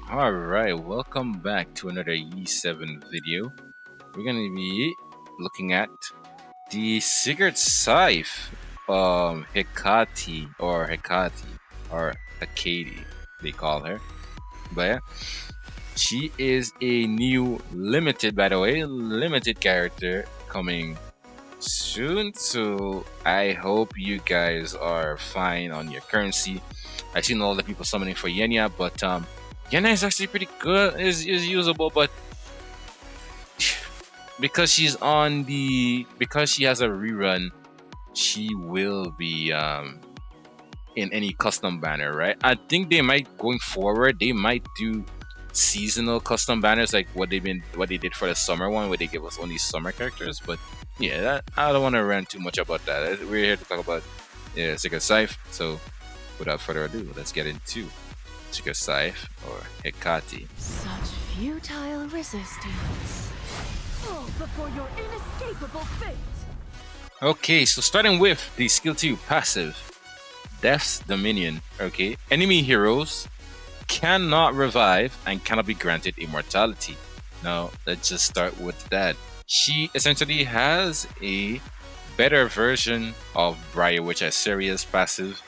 Alright, welcome back to another E7 video. We're gonna be looking at the secret scythe, Hecate, or Hecate, they call her. But yeah, she is a new limited, by the way, limited character coming soon. So I hope you guys are fine on your currency. I've seen all the people summoning for Yenya, but Yenya is actually pretty good, is usable, but because because she has a rerun, she will be in any custom banner, right? I think they might going forward, they might do seasonal custom banners like what they did for the summer one where they give us only summer characters, but yeah, I don't want to rant too much about that. We're here to talk about Secret Scythe, so without further ado, let's get into Secret Scythe or Hecate. Such futile resistance. Fall before your inescapable fate! Okay, so starting with the skill 2 passive, Death's Dominion. Okay, enemy heroes cannot revive and cannot be granted immortality. Now, let's just start with that. She essentially has a better version of Briar Witch Assyria's passive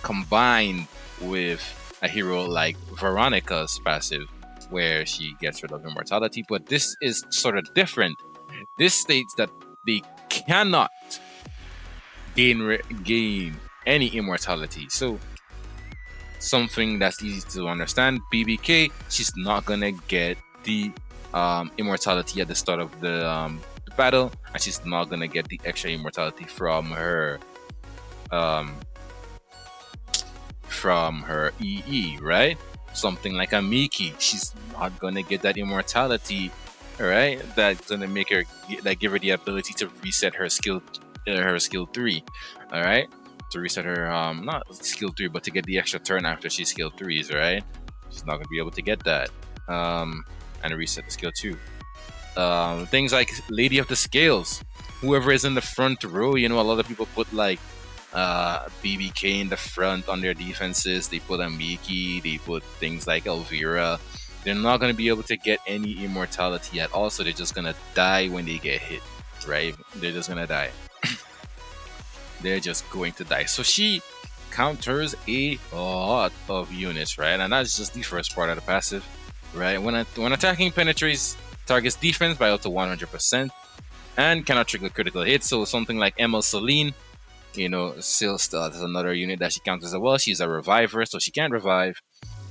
combined with a hero like Veronica's passive, where she gets rid of immortality. But this is sort of different. This states that they cannot gain any immortality. So something that's easy to understand. BBK, she's not gonna get the immortality at the start of the battle, and she's not gonna get the extra immortality from her EE, right? Something like a Miki, she's not gonna get that immortality, right? That's gonna make her give her the ability to reset her skill 3, all right? To reset her not skill 3, but to get the extra turn after she skill 3s, right? She's not gonna be able to get that. And reset the skill 2. Things like Lady of the Scales, whoever is in the front row, a lot of people put like BBK in the front on their defenses. They put a Miki, they put things like Elvira. They're not going to be able to get any immortality at all, so they're just going to die when they get hit, right? They're just going to die. They're just going to die. So she counters a lot of units, right? And that's just the first part of the passive, right? When attacking penetrates target's defense by up to 100% and cannot trigger critical hits. So something like Emma Celine, still has another unit that she counters as well. She's a reviver, so she can't revive,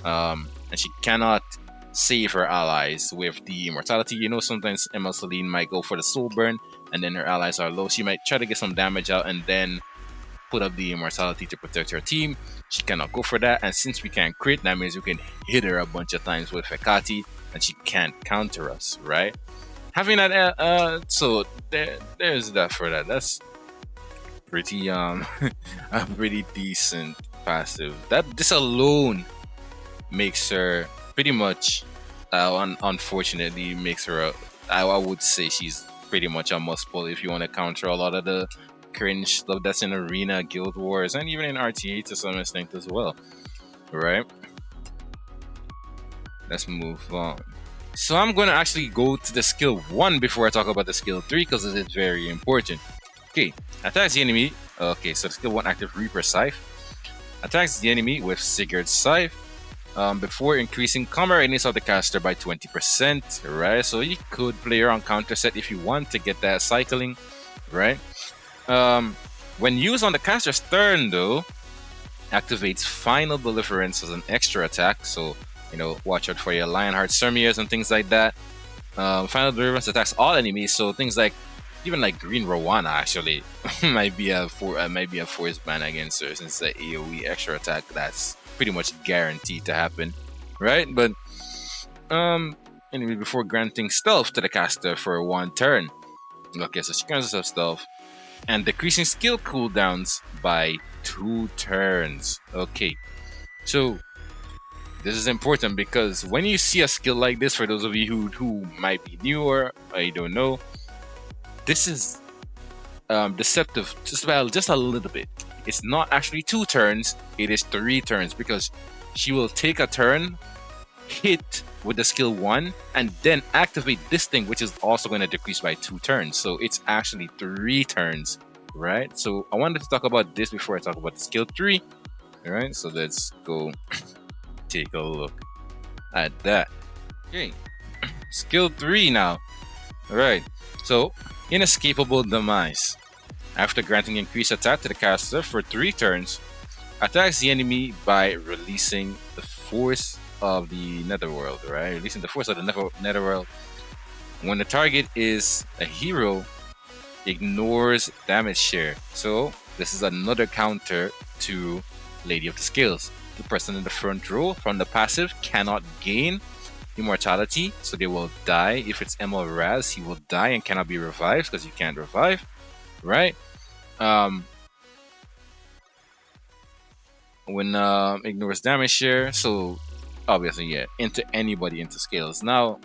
and she cannot save her allies with the immortality. Sometimes Emma Celine might go for the soul burn, and then her allies are low. She might try to get some damage out and then put up the immortality to protect her team. She cannot go for that, and since we can't crit, that means we can hit her a bunch of times with Hecate, and she can't counter us, right? Having that, so there's that for that. That's pretty a pretty decent passive. This alone makes her pretty much unfortunately makes her I would say she's pretty much a must pull if you want to counter a lot of the cringe stuff that's in Arena, Guild Wars, and even in RTA to some extent as well, right? Let's move on. So I'm going to actually go to the skill 1 before I talk about the skill 3 because it is very important. Okay, attacks the enemy. Okay, so the skill 1 active Reaper Scythe attacks the enemy with Sigurd's Scythe before increasing combat radius of the caster by 20%, right? So you could play her on counter set if you want to get that cycling, right? When used on the caster's turn, though, activates Final Deliverance as an extra attack. So, watch out for your Lionheart Sermiers and things like that. Final Deliverance attacks all enemies, so things like even like Green Rowana actually might be a force ban against her since the AoE extra attack that's pretty much guaranteed to happen, right? But anyway, before granting stealth to the caster for 1 turn. Okay, so she grants herself stealth and decreasing skill cooldowns by 2 turns. Okay, so this is important because when you see a skill like this, for those of you who might be newer, I don't know, this is deceptive just a little bit. It's not actually 2 turns, it is 3 turns because she will take a turn, hit with the skill 1 and then activate this thing, which is also going to decrease by 2 turns. So it's actually 3 turns, right? So I wanted to talk about this before I talk about the skill 3. All right, so let's go take a look at that. Okay, skill 3 now. All right, so inescapable demise. After granting increased attack to the caster for 3 turns, attacks the enemy by releasing the force of the netherworld, right? Releasing the force of the netherworld. When the target is a hero, ignores damage share. So this is another counter to Lady of the Scales. The person in the front row from the passive cannot gain immortality, so they will die. If it's Emma Raz, he will die and cannot be revived because you can't revive, right? When ignores damage share, so obviously, yeah, into anybody into scales. Now,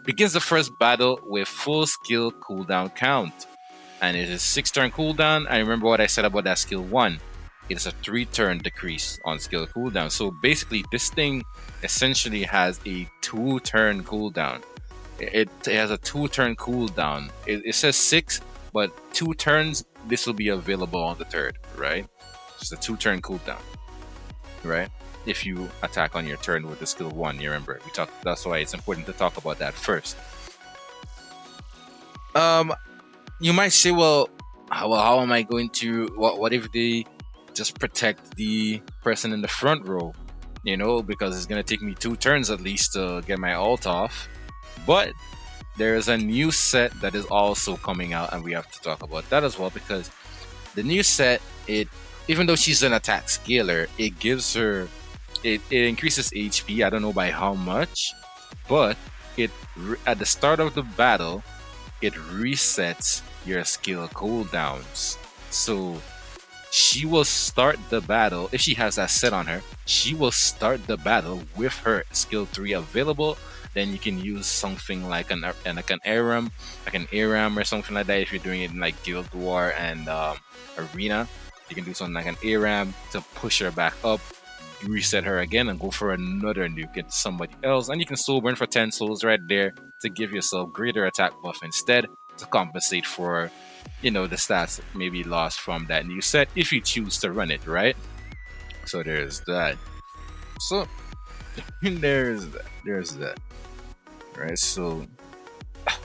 begins the first battle with full skill cooldown count, and it is 6-turn cooldown. I remember what I said about that skill 1. It is a 3-turn decrease on skill cooldown. So basically, this thing essentially has a 2-turn cooldown. It has a 2-turn cooldown. It says 6, but 2 turns. This will be available on the 3rd, right? Just a 2-turn cooldown, right? If you attack on your turn with the skill 1, you remember we talked. That's why it's important to talk about that first. You might say, well, how am I going to? What if they just protect the person in the front row? You know, because it's gonna take me 2 turns at least to get my ult off. But there's a new set that is also coming out, and we have to talk about that as well because the new set, even though she's an attack scaler, it gives her it increases HP. I don't know by how much, but at the start of the battle, it resets your skill cooldowns. So she will start the battle if she has that set on her. She will start the battle with her skill 3 available. Then you can use something like an Aram, or something like that if you're doing it in like Guild War and Arena. You can do something like an Aram to push her back up, reset her again, and go for another nuke into somebody else. And you can soul burn for 10 souls right there to give yourself greater attack buff instead to compensate for, the stats maybe lost from that new set if you choose to run it, right? So there's that. So there's that. Right, so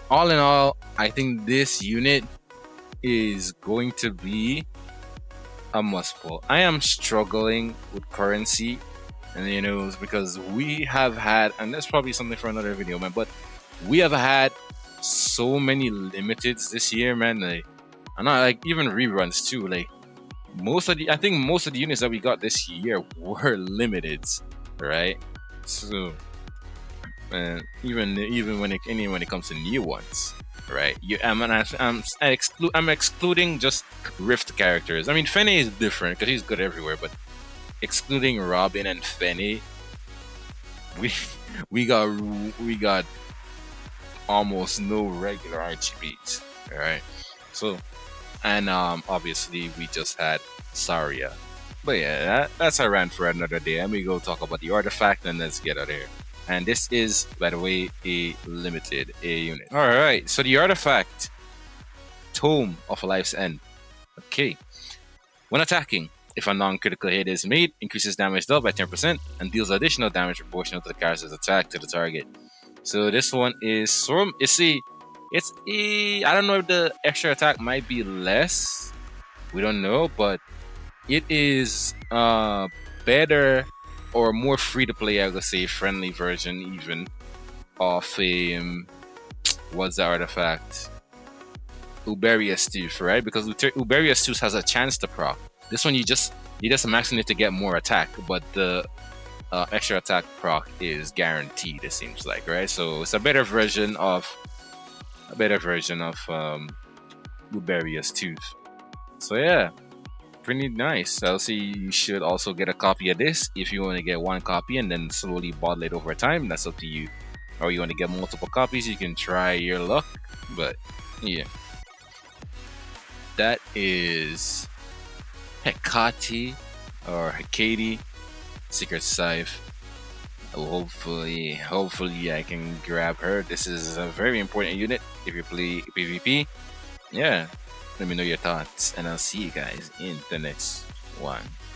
all in all, I think this unit is going to be a must pull. I am struggling with currency, and it's because we have had, and that's probably something for another video, man, but we have had so many limiteds this year, man. Like, and not like even reruns too. Like I think most of the units that we got this year were limiteds, right? So and even when it comes to new ones, right? I'm excluding just Rift characters. I mean, Fene is different because he's good everywhere, but excluding Robin and Fene, we got almost no regular RGBs, all right? So, and obviously we just had Saria. But yeah, that's a rant for another day. Let me go talk about the artifact and let's get out of here. And this is, by the way, a limited A unit. Alright, so the artifact, Tome of Life's End. Okay. When attacking, if a non-critical hit is made, increases damage dealt by 10% and deals additional damage proportional to the character's attack to the target. So this one is I don't know if the extra attack might be less. We don't know, but it is better or more free to play, I would say, friendly version even of what's the artifact? Uberius Tooth, right? Because Uberius Tooth has a chance to proc. This one you just maxing it to get more attack, but the extra attack proc is guaranteed, it seems like, right? So it's a better version of Uberius Tooth. So yeah, pretty nice. I'll say you should also get a copy of this if you want to get one copy and then slowly bottle it over time. That's up to you. Or you want to get multiple copies, you can try your luck. But yeah, that is Hecate or Hecate, Secret Scythe. Hopefully I can grab her. This is a very important unit if you play PvP. Yeah, let me know your thoughts, and I'll see you guys in the next one.